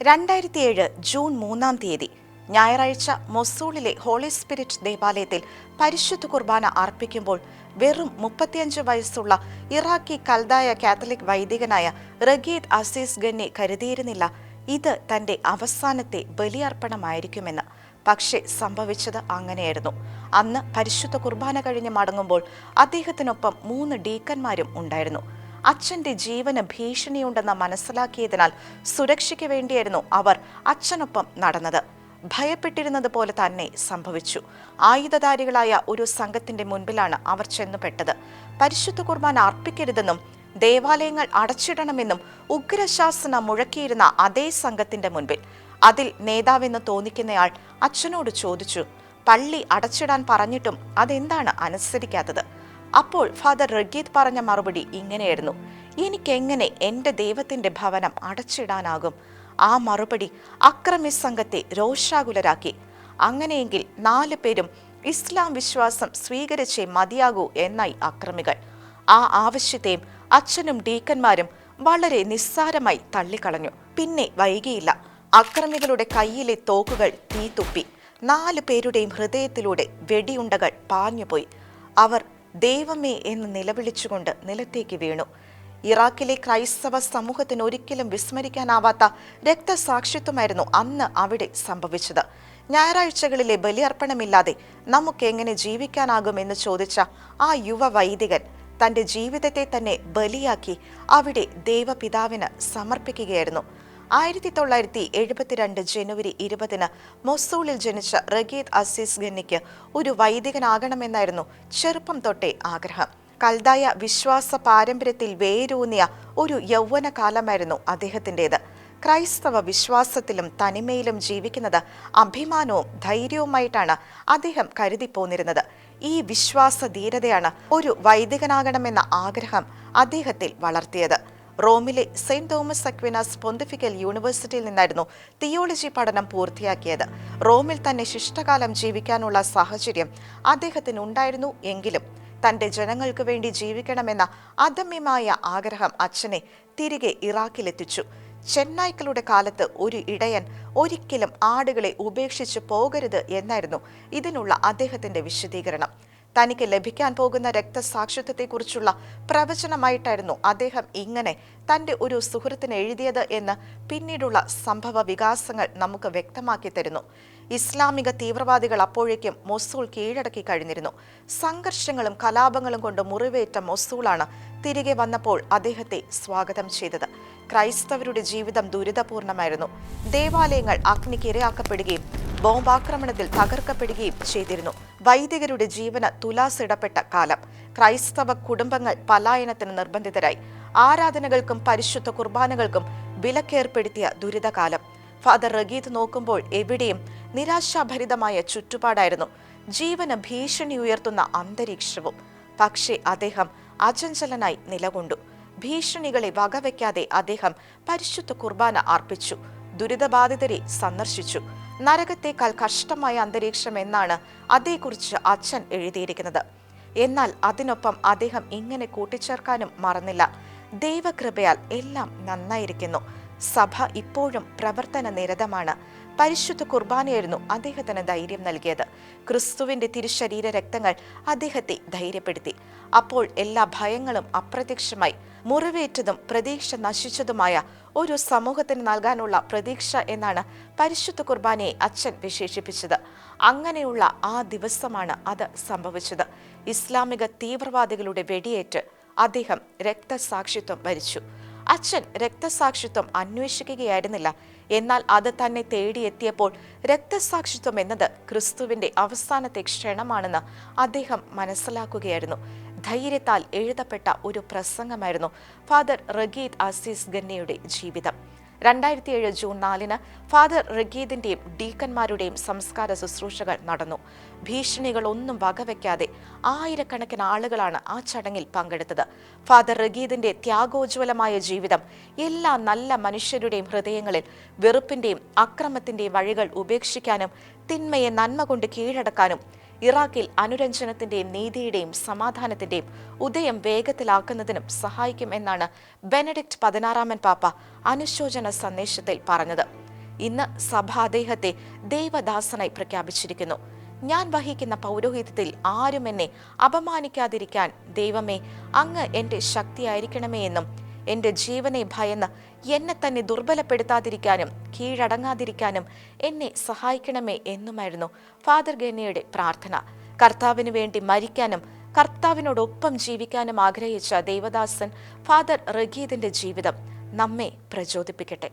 2007 June 3 ഞായറാഴ്ച മൊസൂളിലെ holy spirit ദേവാലയത്തിൽ പരിശുദ്ധ കുർബാന അർപ്പിക്കുമ്പോൾ വെറും 35 വയസ്സുള്ള ഇറാഖി കൽദായ കാത്തലിക് വൈദികനായ റഗീദ് അസീസ് ഗന്നി കരുതിയിരുന്നില്ല ഇത് തന്റെ അവസാനത്തെ ബലിയർപ്പണമായിരിക്കുമെന്ന്. പക്ഷേ സംഭവിച്ചത് അങ്ങനെയായിരുന്നു. അന്ന് പരിശുദ്ധ കുർബാന കഴിഞ്ഞ് മടങ്ങുമ്പോൾ അദ്ദേഹത്തിനൊപ്പം 3 ഡീക്കന്മാരും ഉണ്ടായിരുന്നു. അച്ഛന്റെ ജീവന് ഭീഷണിയുണ്ടെന്ന് മനസ്സിലാക്കിയതിനാൽ സുരക്ഷയ്ക്ക് വേണ്ടിയായിരുന്നു അവർ അച്ഛനൊപ്പം നടന്നത്. ഭയപ്പെട്ടിരുന്നത് പോലെ തന്നെ സംഭവിച്ചു. ആയുധധാരികളായ ഒരു സംഘത്തിന്റെ മുൻപിലാണ് അവർ ചെന്നുപെട്ടത്. പരിശുദ്ധ കുർബാന അർപ്പിക്കരുതെന്നും ദേവാലയങ്ങൾ അടച്ചിടണമെന്നും ഉഗ്രശാസന മുഴക്കിയിരുന്ന അതേ സംഘത്തിന്റെ മുൻപിൽ അതിൽ നേതാവെന്ന് തോന്നിക്കുന്നയാൾ അച്ഛനോട് ചോദിച്ചു, പള്ളി അടച്ചിടാൻ പറഞ്ഞിട്ടും അതെന്താണ് അനുസരിക്കാത്തത്? അപ്പോൾ ഫാദർ റഗീദ് പറഞ്ഞ മറുപടി ഇങ്ങനെയായിരുന്നു, എനിക്കെങ്ങനെ എൻ്റെ ദൈവത്തിന്റെ ഭവനം അടച്ചിടാനാകും? ആ മറുപടി അക്രമി സംഘത്തെ രോഷാകുലരാക്കി. അങ്ങനെയെങ്കിൽ 4 പേരും ഇസ്ലാം വിശ്വാസം സ്വീകരിച്ചേ മതിയാകൂ എന്നായി അക്രമികൾ. ആ ആവശ്യത്തെയും അച്ഛനും ഡീക്കന്മാരും വളരെ നിസ്സാരമായി തള്ളിക്കളഞ്ഞു. പിന്നെ വൈകിയില്ല. അക്രമികളുടെ കയ്യിലെ തോക്കുകൾ തീതുപ്പി. 4 പേരുടെയും ഹൃദയത്തിലൂടെ വെടിയുണ്ടകൾ പാഞ്ഞുപോയി. അവർ ദൈവമേ എന്ന് നിലവിളിച്ചുകൊണ്ട് നിലത്തേക്ക് വീണു. ഇറാഖിലെ ക്രൈസ്തവ സമൂഹത്തിന് ഒരിക്കലും വിസ്മരിക്കാനാവാത്ത രക്തസാക്ഷിത്വമായിരുന്നു അന്ന് അവിടെ സംഭവിച്ചത്. ഞായറാഴ്ചകളിലെ ബലിയർപ്പണമില്ലാതെ നമുക്കെങ്ങനെ ജീവിക്കാനാകുമെന്ന് ചോദിച്ച ആ യുവ വൈദികൻ തന്റെ ജീവിതത്തെ തന്നെ ബലിയാക്കി അവിടെ ദൈവപിതാവിന് സമർപ്പിക്കുകയായിരുന്നു. 1972 ജനുവരി 20 മൊസൂളിൽ ജനിച്ച റഗീദ് അസീസ് ഗന്നിക്ക് ഒരു വൈദികനാകണമെന്നായിരുന്നു ചെറുപ്പം തൊട്ടേ ആഗ്രഹം. കൽദായ വിശ്വാസ പാരമ്പര്യത്തിൽ വേരൂന്നിയ ഒരു യൗവനകാലമായിരുന്നു അദ്ദേഹത്തിൻ്റെത്. ക്രൈസ്തവ വിശ്വാസത്തിലും തനിമയിലും ജീവിക്കുന്നത് അഭിമാനവും ധൈര്യവുമായിട്ടാണ് അദ്ദേഹം കരുതിപ്പോന്നിരുന്നത്. ഈ വിശ്വാസ ധീരതയാണ് ഒരു വൈദികനാകണമെന്ന ആഗ്രഹം അദ്ദേഹത്തിൽ വളർത്തിയത്. റോമിലെ സെന്റ് തോമസ് അക്വിനാസ് പൊന്തിഫിക്കൽ യൂണിവേഴ്സിറ്റിയിൽ നിന്നായിരുന്നു തിയോളജി പഠനം പൂർത്തിയാക്കിയത്. റോമിൽ തന്നെ ശിഷ്ടകാലം ജീവിക്കാനുള്ള സാഹചര്യം അദ്ദേഹത്തിനുണ്ടായിരുന്നു എങ്കിലും തന്റെ ജനങ്ങൾക്ക് വേണ്ടി ജീവിക്കണമെന്ന അദമ്യമായ ആഗ്രഹം അച്ഛനെ തിരികെ ഇറാഖിലെത്തിച്ചു. ചെന്നായ്ക്കളുടെ കാലത്ത് ഒരു ഇടയൻ ഒരിക്കലും ആടുകളെ ഉപേക്ഷിച്ച് പോകരുത് എന്നായിരുന്നു ഇതിനുള്ള അദ്ദേഹത്തിന്റെ വിശദീകരണം. തനിക്ക് ലഭിക്കാൻ പോകുന്ന രക്തസാക്ഷിത്വത്തെക്കുറിച്ചുള്ള പ്രവചനമായിട്ടായിരുന്നു അദ്ദേഹം ഇങ്ങനെ തന്റെ ഒരു സുഹൃത്തിന് എഴുതിയത് എന്ന് പിന്നീടുള്ള സംഭവ വികാസങ്ങൾ നമുക്ക് വ്യക്തമാക്കി തരുന്നു. ഇസ്ലാമിക തീവ്രവാദികൾ അപ്പോഴേക്കും മൊസൂൾ കീഴടക്കി കഴിഞ്ഞിരുന്നു. സംഘർഷങ്ങളും കലാപങ്ങളും കൊണ്ട് മുറിവേറ്റ മൊസൂളാണ് തിരികെ വന്നപ്പോൾ അദ്ദേഹത്തെ സ്വാഗതം ചെയ്തത്. ക്രൈസ്തവരുടെ ജീവിതം ദുരിതപൂർണമായിരുന്നു. ദേവാലയങ്ങൾ അഗ്നിക്കിരയാക്കപ്പെടുകയും ബോംബാക്രമണത്തിൽ തകർക്കപ്പെടുകയും ചെയ്തിരുന്നു. വൈദികരുടെ ജീവന് തുലാസിടപ്പെട്ട കാലം. ക്രൈസ്തവ കുടുംബങ്ങൾ പലായനത്തിന് നിർബന്ധിതരായി. ആരാധനകൾക്കും പരിശുദ്ധ കുർബാനകൾക്കും വിലക്കേർപ്പെടുത്തിയ ദുരിതകാലം. ഫാദർ റഗീദ് നോക്കുമ്പോൾ എവിടെയും നിരാശാഭരിതമായ ചുറ്റുപാടായിരുന്നു. ജീവന് ഭീഷണി ഉയർത്തുന്ന അന്തരീക്ഷവും. പക്ഷേ അദ്ദേഹം അചഞ്ചലനായി നിലകൊണ്ടു. ഭീഷണികളെ വകവയ്ക്കാതെ അദ്ദേഹം പരിശുദ്ധ കുർബാന അർപ്പിച്ചു. ദുരിതബാധിതരെ സന്ദർശിച്ചു. നരകത്തേക്കാൾ കഷ്ടമായ അന്തരീക്ഷം എന്നാണ് അതേക്കുറിച്ച് അച്ഛൻ എഴുതിയിരിക്കുന്നത്. എന്നാൽ അതിനൊപ്പം അദ്ദേഹം ഇങ്ങനെ കൂട്ടിച്ചേർക്കാനും മറന്നില്ല, ദൈവകൃപയാൽ എല്ലാം നന്നായിരിക്കുന്നു. സഭ ഇപ്പോഴും പ്രവർത്തന നിരതമാണ്. പരിശുദ്ധ കുർബാനയായിരുന്നു അദ്ദേഹത്തിന് ധൈര്യം നൽകിയത്. ക്രിസ്തുവിന്റെ തിരുശരീര രക്തങ്ങൾ അദ്ദേഹത്തെ ധൈര്യപ്പെടുത്തി. അപ്പോൾ എല്ലാ ഭയങ്ങളും അപ്രത്യക്ഷമായി. മുറിവേറ്റതും പ്രതീക്ഷ നശിച്ചതുമായ ഒരു സമൂഹത്തിന് നൽകാനുള്ള പ്രതീക്ഷ എന്നാണ് പരിശുദ്ധ കുർബാനയെ അച്ഛൻ വിശേഷിപ്പിച്ചത്. അങ്ങനെയുള്ള ആ ദിവസമാണ് അത് സംഭവിച്ചത്. ഇസ്ലാമിക തീവ്രവാദികളുടെ വെടിയേറ്റ് അദ്ദേഹം രക്തസാക്ഷിത്വം വരിച്ചു. അച്ഛൻ രക്തസാക്ഷിത്വം അന്വേഷിക്കുകയായിരുന്നില്ല. എന്നാൽ അത് തന്നെ തേടിയെത്തിയപ്പോൾ രക്തസാക്ഷിത്വം എന്നത് ക്രിസ്തുവിന്റെ അവസാനത്തെ ക്ഷണമാണെന്ന് അദ്ദേഹം മനസ്സിലാക്കുകയായിരുന്നു. ധൈര്യത്താൽ എഴുതപ്പെട്ട ഒരു പ്രസംഗമായിരുന്നു ഫാദർ റഗീദ് അസീസ് ഗന്നിയുടെ ജീവിതം. 2007 ജൂൺ 4 ഫാദർ റഗീദിന്റെയും ഡീക്കന്മാരുടെയും സംസ്കാര ശുശ്രൂഷകൾ നടന്നു. ഭീഷണികളൊന്നും വകവയ്ക്കാതെ ആയിരക്കണക്കിന് ആളുകളാണ് ആ ചടങ്ങിൽ പങ്കെടുത്തത്. ഫാദർ റഗീദിന്റെ ത്യാഗോജ്വലമായ ജീവിതം എല്ലാ നല്ല മനുഷ്യരുടെയും ഹൃദയങ്ങളിൽ വെറുപ്പിന്റെയും അക്രമത്തിന്റെയും വഴികൾ ഉപേക്ഷിക്കാനും തിന്മയെ നന്മ കൊണ്ട് കീഴടക്കാനും ഇറാഖിൽ അനുരഞ്ജനത്തിന്റെയും നീതിയുടെയും സമാധാനത്തിന്റെയും ഉദയം വേഗത്തിലാക്കുന്നതിനും സഹായിക്കും എന്നാണ് ബെനഡിക്ട് 16 പാപ്പ അനുശോചന സന്ദേശത്തിൽ പറഞ്ഞത്. ഇന്ന് സഭ അദ്ദേഹത്തെ ദൈവദാസനായി പ്രഖ്യാപിച്ചിരിക്കുന്നു. ഞാൻ വഹിക്കുന്ന പൗരോഹിത്യത്തിൽ ആരും എന്നെ അപമാനിക്കാതിരിക്കാൻ ദൈവമേ, അങ്ങ് എൻ്റെ ശക്തിയായിരിക്കണമേ എന്നും എൻ്റെ ജീവനെ ഭയന്ന് എന്നെ തന്നെ ദുർബലപ്പെടുത്താതിരിക്കാനും കീഴടങ്ങാതിരിക്കാനും എന്നെ സഹായിക്കണമേ എന്നുമായിരുന്നു ഫാദർ ഗന്നയുടെ പ്രാർത്ഥന. കർത്താവിന് വേണ്ടി മരിക്കാനും കർത്താവിനോടൊപ്പം ജീവിക്കാനും ആഗ്രഹിച്ച ദേവദാസൻ ഫാദർ റഗീദിന്റെ ജീവിതം നമ്മെ പ്രചോദിപ്പിക്കട്ടെ.